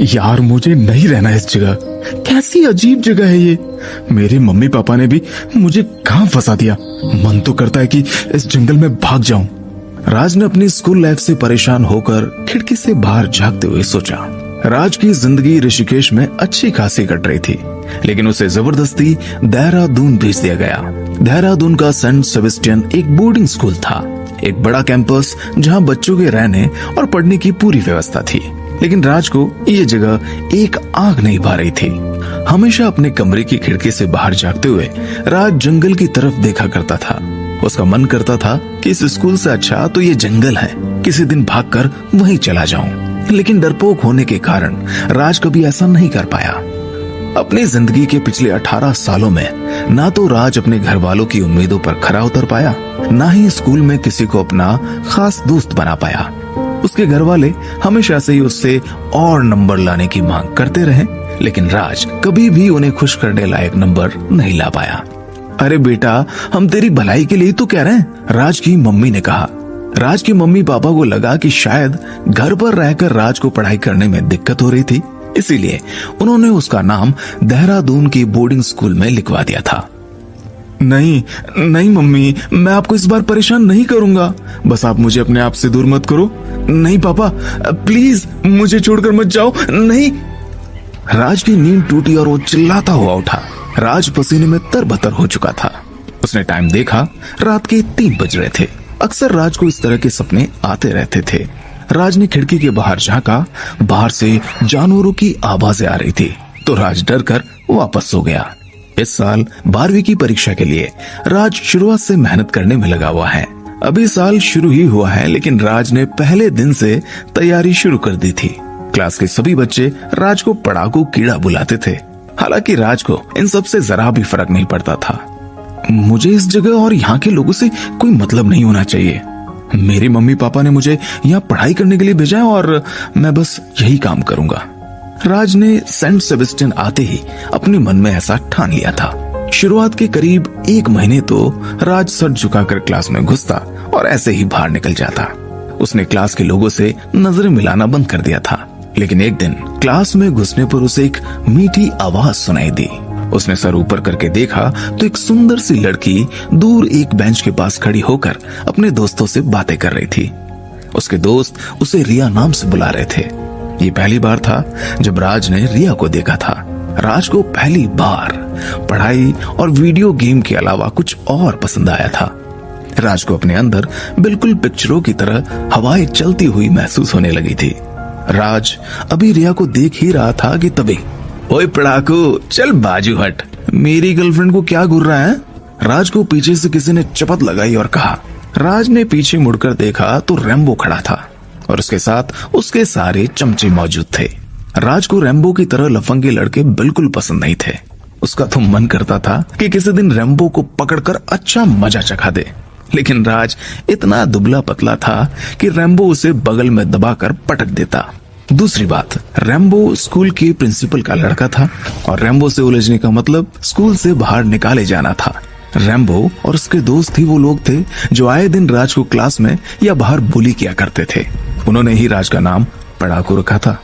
यार मुझे नहीं रहना इस जगह। कैसी अजीब जगह है ये। मेरे मम्मी पापा ने भी मुझे कहां फंसा दिया। मन तो करता है कि इस जंगल में भाग जाऊं। राज ने अपनी स्कूल लाइफ से परेशान होकर खिड़की से बाहर झांकते हुए सोचा। राज की जिंदगी ऋषिकेश में अच्छी खासी कट रही थी, लेकिन उसे जबरदस्ती देहरादून भेज दिया गया। देहरादून का सेंट सेबेस्टियन एक बोर्डिंग स्कूल था, एक बड़ा कैंपस जहां बच्चों के रहने और पढ़ने की पूरी व्यवस्था थी। लेकिन राज को ये जगह एक आंख नहीं भा रही थी। हमेशा अपने कमरे की खिड़की से बाहर झांकते हुए राज जंगल की तरफ देखा करता था। उसका मन करता था कि इस स्कूल से अच्छा तो ये जंगल है, किसी दिन भागकर वहीं चला जाऊं। लेकिन डरपोक होने के कारण राज कभी ऐसा नहीं कर पाया। अपनी जिंदगी के पिछले 18 सालों में ना तो राज अपने घर वालों की उम्मीदों पर खरा उतर पाया, ना ही स्कूल में किसी को अपना खास दोस्त बना पाया। उसके घर वाले हमेशा से ही उससे और नंबर लाने की मांग करते रहे, लेकिन राज कभी भी उन्हें खुश करने लायक नंबर नहीं ला पाया। अरे बेटा, हम तेरी भलाई के लिए तो कह रहे हैं, राज की मम्मी ने कहा। राज के मम्मी पापा को लगा कि शायद घर पर रहकर राज को पढ़ाई करने में दिक्कत हो रही थी, इसीलिए उन्होंने उसका नाम देहरादून के बोर्डिंग स्कूल में लिखवा दिया था। नहीं नहीं मम्मी, मैं आपको इस बार परेशान नहीं करूंगा, बस आप मुझे अपने आप से दूर मत करो। नहीं पापा, प्लीज मुझे छोड़कर मत जाओ। नहीं। राज की नींद टूटी और वो चिल्लाता हुआ उठा। राज पसीने में तरबतर हो चुका था। उसने टाइम देखा, रात के 3 बज रहे थे। अक्सर राज को इस तरह के सपने आते रहते थे। राज ने खिड़की के बाहर झांका। बाहर से जानवरों की आवाजें आ रही थी, तो राज डर कर वापस सो गया। इस साल 12वीं की परीक्षा के लिए राज शुरुआत से मेहनत करने में लगा हुआ है। अभी साल शुरू ही हुआ है, लेकिन राज ने पहले दिन से तैयारी शुरू कर दी थी। क्लास के सभी बच्चे राज को पढ़ाकू कीड़ा बुलाते थे। हालांकि राज को इन सब से जरा भी फर्क नहीं पड़ता था। मुझे इस जगह और यहाँ के लोगों से कोई मतलब नहीं होना चाहिए। मेरे मम्मी पापा ने मुझे यहाँ पढ़ाई करने के लिए भेजा है और मैं बस यही काम करूंगा। राज ने सेंट सेबेस्टियन आते ही अपने मन में ऐसा ठान लिया था। शुरुआत के करीब 1 महीने तो राज सर झुकाकर क्लास में घुसता और ऐसे ही बाहर निकल जाता। उसने क्लास के लोगों से नजरें मिलाना बंद कर दिया था। लेकिन एक दिन क्लास में घुसने पर उसे एक मीठी आवाज सुनाई दी। उसने सर ऊपर करके देखा तो एक सुंदर सी लड़की दूर एक बेंच के पास खड़ी होकर अपने दोस्तों से बातें कर रही थी। उसके दोस्त उसे रिया नाम से बुला रहे थे। ये पहली बार था जब राज ने रिया को देखा था। राज को पहली बार पढ़ाई और वीडियो गेम के अलावा कुछ और पसंद आया था। राज को अपने अंदर बिल्कुल पिक्चरों की तरह हवाएं चलती हुई महसूस होने लगी थी। राज अभी रिया को देख ही रहा था कि तभी, ओए पढ़ाकू, चल बाजू हट, मेरी गर्लफ्रेंड को क्या घूर रहा है? राज को पीछे से किसी ने चपत लगाई और कहा। राज ने पीछे मुड़कर देखा तो रैम्बो खड़ा था और उसके साथ उसके सारे चमचे मौजूद थे। राज को रैम्बो की तरह लफंगे लड़के बिल्कुल पसंद नहीं थे। उसका तो मन करता था कि किसी दिन रैम्बो को पकड़कर अच्छा मजा चखा दे, लेकिन राज इतना दुबला पतला था कि रैम्बो उसे बगल में दबाकर पटक देता। दूसरी बात, रैम्बो स्कूल के प्रिंसिपल का लड़का था और रैम्बो से उलझने का मतलब स्कूल से बाहर निकाले जाना था। रैम्बो और उसके दोस्त ही वो लोग थे जो आए दिन राज को क्लास में या बाहर बुली किया करते थे। उन्होंने ही राज का नाम पढ़ाकू रखा था।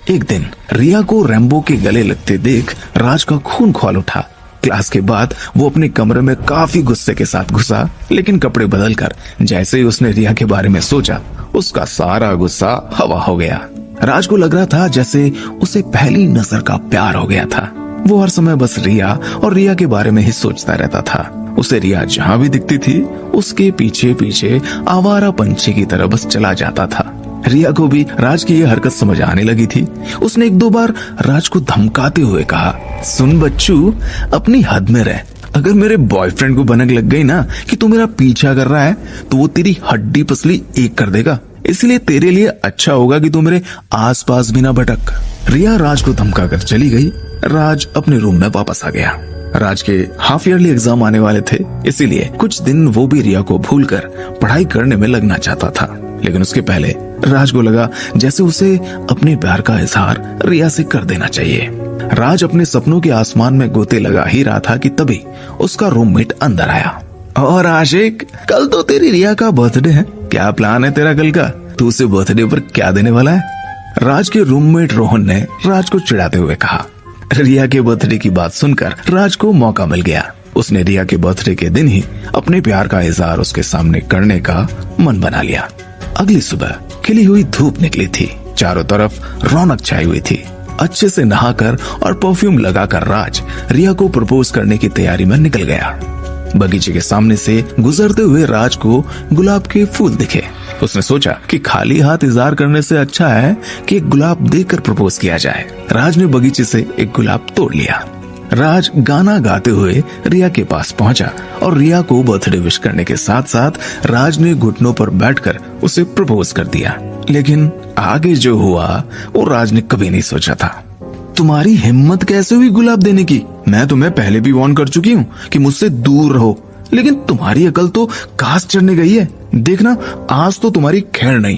एक दिन रिया को रैम्बो के गले लगते देख राज का खून खौल उठा। क्लास के बाद वो अपने कमरे में काफी गुस्से के साथ घुसा, लेकिन कपड़े बदलकर जैसे ही उसने रिया के बारे में सोचा, उसका सारा गुस्सा हवा हो गया। राज को लग रहा था जैसे उसे पहली नजर का प्यार हो गया था। वो हर समय बस रिया और रिया के बारे में ही सोचता रहता था। उसे रिया जहाँ भी दिखती थी उसके पीछे पीछे आवारा पंछी की तरह बस चला जाता था। रिया को भी राज की ये हरकत समझ आने लगी थी। उसने 1-2 बार राज को धमकाते हुए कहा, सुन बच्चू, अपनी हद में रह। अगर मेरे बॉयफ्रेंड को भनक लग गई ना कि तू मेरा पीछा कर रहा है तो वो तेरी हड्डी पसली एक कर देगा। इसलिए तेरे लिए अच्छा होगा कि तू मेरे आसपास भी ना भटक। रिया राज को धमका कर चली गई। राज अपने रूम में वापस आ गया। राज के हाफ ईयरली एग्जाम आने वाले थे, इसीलिए कुछ दिन वो भी रिया को भूलकर पढ़ाई करने में लगना चाहता था। लेकिन उसके पहले राज को लगा जैसे उसे अपने प्यार का इजहार रिया से कर देना चाहिए। राज अपने सपनों के आसमान में गोते लगा ही रहा था कि तभी उसका रूममेट अंदर आया। और आशिक, कल तो तेरी रिया का बर्थडे है, क्या प्लान है तेरा कल का? तू उसे बर्थडे पर क्या देने वाला है? राज के रूममेट रोहन ने राज को चिढ़ाते हुए कहा। रिया के बर्थडे की बात सुनकर राज को मौका मिल गया। उसने रिया के बर्थडे के दिन ही अपने प्यार का इजहार उसके सामने करने का मन बना लिया। अगली सुबह खिली हुई धूप निकली थी, चारों तरफ रौनक छाई हुई थी। अच्छे से नहाकर और परफ्यूम लगाकर राज रिया को प्रपोज करने की तैयारी में निकल गया। बगीचे के सामने से गुजरते हुए राज को गुलाब के फूल दिखे। उसने सोचा कि खाली हाथ इजहार करने से अच्छा है कि एक गुलाब देकर प्रपोज किया जाए। राज ने बगीचे से एक गुलाब तोड़ लिया। राज गाना गाते हुए रिया के पास पहुंचा और रिया को बर्थडे विश करने के साथ साथ राज ने घुटनों पर बैठकर उसे प्रपोज कर दिया। लेकिन आगे जो हुआ वो राज ने कभी नहीं सोचा था। तुम्हारी हिम्मत कैसे हुई गुलाब देने की? मैं तुम्हें पहले भी वार्न कर चुकी हूँ कि मुझसे दूर रहो, लेकिन तुम्हारी अकल तो घास चढ़ने गई है। देखना आज तो तुम्हारी खैर नहीं।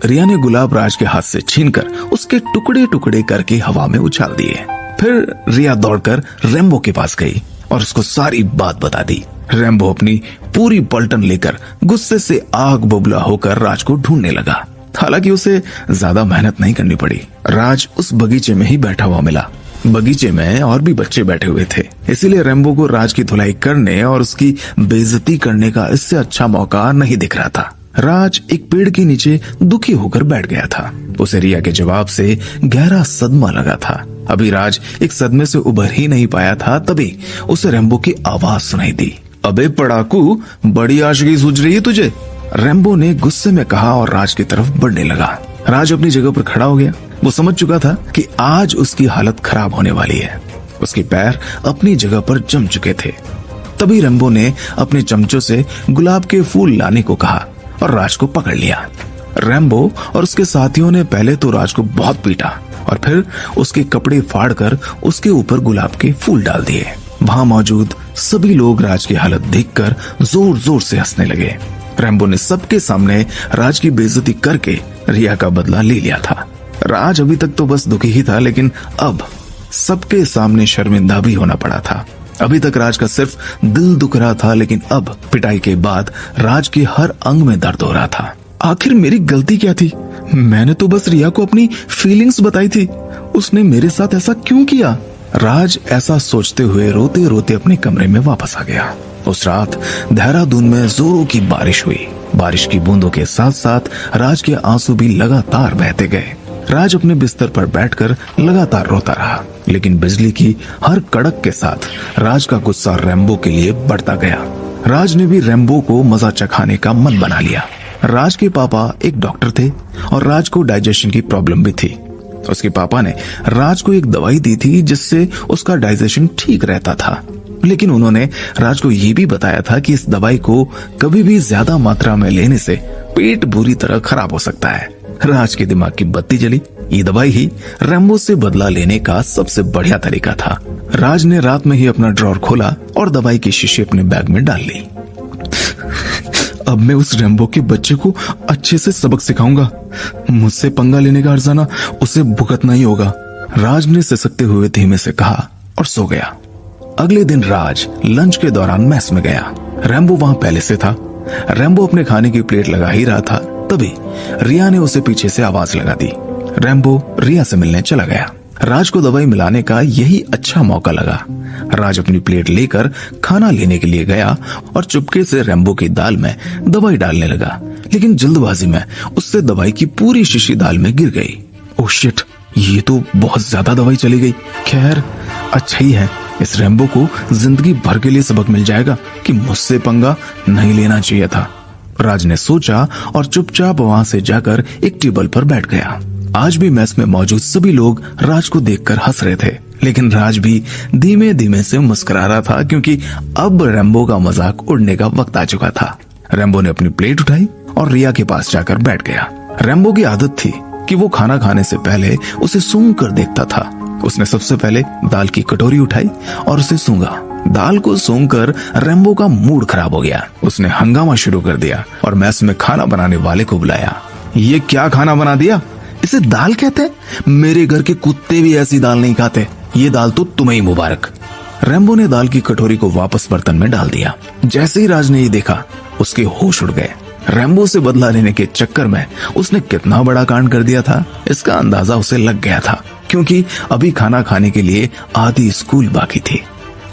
रिया ने गुलाब राज के हाथ से छीनकर उसके टुकड़े टुकड़े करके हवा में उछाल दिए। फिर रिया दौड़कर रैम्बो के पास गई और उसको सारी बात बता दी। रैम्बो अपनी पूरी पलटन लेकर गुस्से से आग बबूला होकर राज को ढूंढने लगा। हालांकि उसे ज्यादा मेहनत नहीं करनी पड़ी। राज उस बगीचे में ही बैठा हुआ मिला। बगीचे में और भी बच्चे बैठे हुए थे, इसीलिए रैम्बो को राज की धुलाई करने और उसकी बेइज्जती करने का इससे अच्छा मौका नहीं दिख रहा था। राज एक पेड़ के नीचे दुखी होकर बैठ गया था। उसे रिया के जवाब से गहरा सदमा लगा था। अभी राज एक सदमे से उभर ही नहीं पाया था, तभी उसे रैम्बो की आवाज सुनाई दी। अबे पड़ाकू, बड़ी आशिकी सूझ रही है तुझे? रैम्बो ने गुस्से में कहा और राज की तरफ बढ़ने लगा। राज अपनी जगह पर खड़ा हो गया। वो समझ चुका था कि आज उसकी हालत खराब होने वाली है। उसके पैर अपनी जगह पर जम चुके थे। तभी रैम्बो ने अपने चमचों से गुलाब के फूल लाने को कहा और राज को पकड़ लिया। रैम्बो और उसके साथियों ने पहले तो राज को बहुत पीटा और फिर उसके कपड़े फाड़कर उसके ऊपर गुलाब के फूल डाल दिए। वहां मौजूद सभी लोग राज की हालत देखकर जोर जोर से हंसने लगे। रैम्बो ने सबके सामने राज की बेइज्जती करके रिया का बदला ले लिया था। राज अभी तक तो बस दुखी ही था, लेकिन अब सबके सामने शर्मिंदा भी होना पड़ा था। अभी तक राज का सिर्फ दिल दुख रहा था, लेकिन अब पिटाई के बाद राज के हर अंग में दर्द हो रहा था। आखिर मेरी गलती क्या थी? मैंने तो बस रिया को अपनी फीलिंग्स बताई थी। उसने मेरे साथ ऐसा क्यों किया? राज ऐसा सोचते हुए रोते रोते अपने कमरे में वापस आ गया। उस रात देहरादून में जोरों की बारिश हुई। बारिश की बूंदों के साथ साथ राज के आंसू भी लगातार बहते गए। राज अपने बिस्तर पर बैठकर लगातार रोता रहा, लेकिन बिजली की हर कड़क के साथ राज का गुस्सा रैम्बो के लिए बढ़ता गया। राज ने भी रैम्बो को मजा चखाने का मन बना लिया। राज के पापा एक डॉक्टर थे और राज को डाइजेशन की प्रॉब्लम भी थी। उसके पापा ने राज को एक दवाई दी थी जिससे उसका डाइजेशन ठीक रहता था, लेकिन उन्होंने राज को ये भी बताया था कि इस दवाई को कभी भी ज्यादा मात्रा में लेने से पेट बुरी तरह खराब हो सकता है। राज के दिमाग की बत्ती जली। ये दवाई ही रैम्बो से बदला लेने का सबसे बढ़िया तरीका था। राज ने रात में ही अपना ड्रॉर खोला और दवाई की शीशी अपने बैग में डाल ली। अब मैं उस रैम्बो के बच्चे को अच्छे से सबक सिखाऊंगा। मुझसे पंगा लेने का हर्जाना उसे भुगतना ही होगा, राज ने सिसकते हुए धीमे से कहा और सो गया। अगले दिन राज लंच के दौरान मेस में गया। रैम्बो वहां पहले से था। रैम्बो अपने खाने की प्लेट लगा ही रहा था, तभी रिया ने उसे पीछे से आवाज लगा दी। रैम्बो रिया से मिलने चला गया। राज को दवाई मिलाने का यही अच्छा मौका लगा। राज अपनी प्लेट लेकर खाना लेने के लिए गया और चुपके से रैम्बो की दाल में दवाई डालने लगा, लेकिन जल्दबाजी में उससे दवाई की पूरी शीशी दाल में गिर गई। ओह शिट, ये तो बहुत ज्यादा दवाई चली गई। खैर अच्छा ही है, इस रैम्बो को जिंदगी भर के लिए सबक मिल जाएगा कि मुझसे पंगा नहीं लेना चाहिए था। राज ने सोचा और चुपचाप वहां से जाकर एक टेबल पर बैठ गया। आज भी मेस में मौजूद सभी लोग राज को देखकर हंस रहे थे, लेकिन राज भी धीमे धीमे से मुस्कुरा रहा था, क्योंकि अब रैम्बो का मजाक उड़ने का वक्त आ चुका था। रैम्बो ने अपनी प्लेट उठाई और रिया के पास जाकर बैठ गया। रैम्बो की आदत थी कि वो खाना खाने से पहले उसे सूंघ कर देखता था। उसने सबसे पहले दाल की कटोरी उठाई और उसे सूंघा। दाल को सूंघकर रैम्बो का मूड खराब हो गया। उसने हंगामा शुरू कर दिया और मेस में खाना बनाने वाले को बुलाया। ये क्या खाना बना दिया? इसे दाल कहते हैं? मेरे घर के कुत्ते भी ऐसी दाल नहीं खाते। ये दाल तो तुम्हें ही मुबारक। रैम्बो ने दाल की कटोरी को वापस बर्तन में डाल दिया। जैसे ही राज ने ये देखा, उसके होश उड़ गए। रैम्बो से बदला लेने के चक्कर में उसने कितना बड़ा कांड कर दिया था, इसका अंदाजा उसे लग गया था, क्योंकि अभी खाना खाने के लिए आधी स्कूल बाकी थी।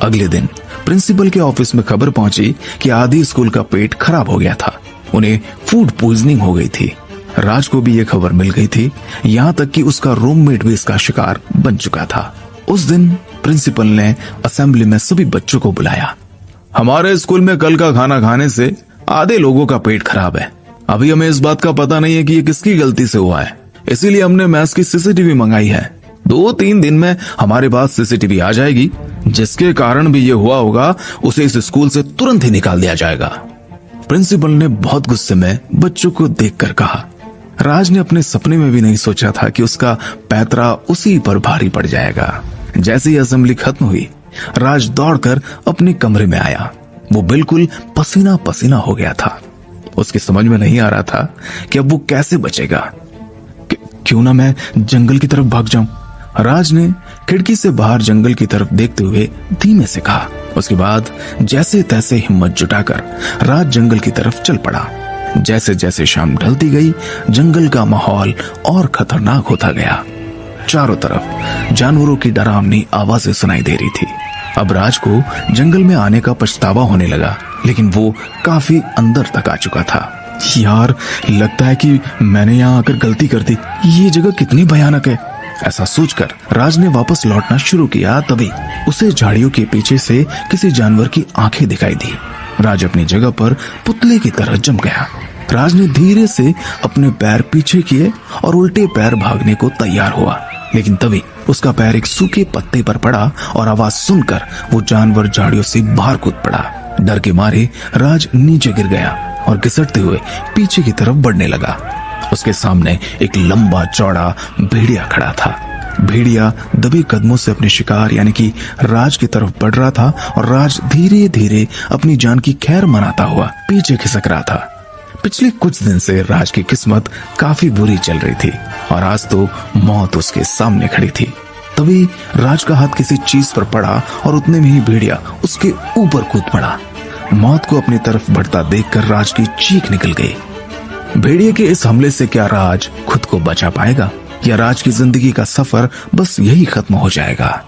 अगले दिन प्रिंसिपल के ऑफिस में खबर पहुंची कि आधी स्कूल का पेट खराब हो गया था, उन्हें फूड पॉइजनिंग हो गई थी। राज को भी ये खबर मिल गई थी, यहाँ तक कि उसका रूममेट भी इसका शिकार बन चुका था। उस दिन प्रिंसिपल ने असेंबली में सभी बच्चों को बुलाया। हमारे स्कूल में कल का खाना खाने से आधे लोगों का पेट खराब है। अभी हमें इस बात का पता नहीं है कि ये किसकी गलती से हुआ है, इसीलिए हमने मैथ्स की सीसीटीवी मंगाई है। 2-3 दिन में हमारे पास सीसीटीवी आ जाएगी, जिसके कारण भी ये हुआ होगा उसे इस स्कूल से तुरंत ही निकाल दिया जाएगा। प्रिंसिपल ने बहुत गुस्से में बच्चों को देखकर कहा। राज ने अपने सपने में भी नहीं सोचा था कि उसका पैतरा उसी पर भारी पड़ जाएगा। जैसे ही असेंबली खत्म हुई, राज दौड़कर अपने कमरे में आया। वो बिल्कुल पसीना पसीना हो गया था। उसकी समझ में नहीं आ रहा था कि अब वो कैसे बचेगा। क्यों ना मैं जंगल की तरफ भाग जाऊं, राज ने खिड़की से बाहर जंगल की तरफ देखते हुए धीमे से कहा। उसके बाद जैसे तैसे हिम्मत जुटाकर राज जंगल की तरफ चल पड़ा। जैसे जैसे शाम ढलती गई, जंगल का माहौल और खतरनाक होता गया। चारों तरफ जानवरों की डरावनी आवाजें सुनाई दे रही थी। अब राज को जंगल में आने का पछतावा होने लगा, लेकिन वो काफी अंदर तक आ चुका था। यार, लगता है कि मैंने यहाँ आकर गलती कर दी। ये जगह कितनी भयानक है। ऐसा सोचकर राज ने वापस लौटना शुरू किया। तभी उसे झाड़ियों के पीछे से किसी जानवर की आंखें दिखाई दी। राज अपनी जगह पर पुतले की तरह जम गया। राज ने धीरे से अपने पैर पीछे किए और उल्टे पैर भागने को तैयार हुआ, लेकिन तभी उसका पैर एक सूखे पत्ते पर पड़ा और आवाज सुनकर वो जानवर झाड़ियों से बाहर कूद पड़ा। डर के मारे राज नीचे गिर गया और घिसटते हुए पीछे की तरफ बढ़ने लगा। उसके सामने एक लंबा चौड़ा भेड़िया खड़ा था। भेड़िया दबे कदमों से अपने शिकार यानी कि राज की तरफ बढ़ रहा था और राज धीरे धीरे अपनी जान की खैर मनाता हुआ पीछे खिसक रहा था। पिछले कुछ दिन से राज की किस्मत काफी बुरी चल रही थी और आज तो मौत उसके सामने खड़ी थी। तभी राज का हाथ किसी चीज पर पड़ा और उतने में ही भेड़िया उसके ऊपर कूद पड़ा। मौत को अपनी तरफ बढ़ता देखकर राज की चीख निकल गई। भेड़िए के इस हमले से क्या राज खुद को बचा पाएगा या राज की जिंदगी का सफर बस यही खत्म हो जाएगा?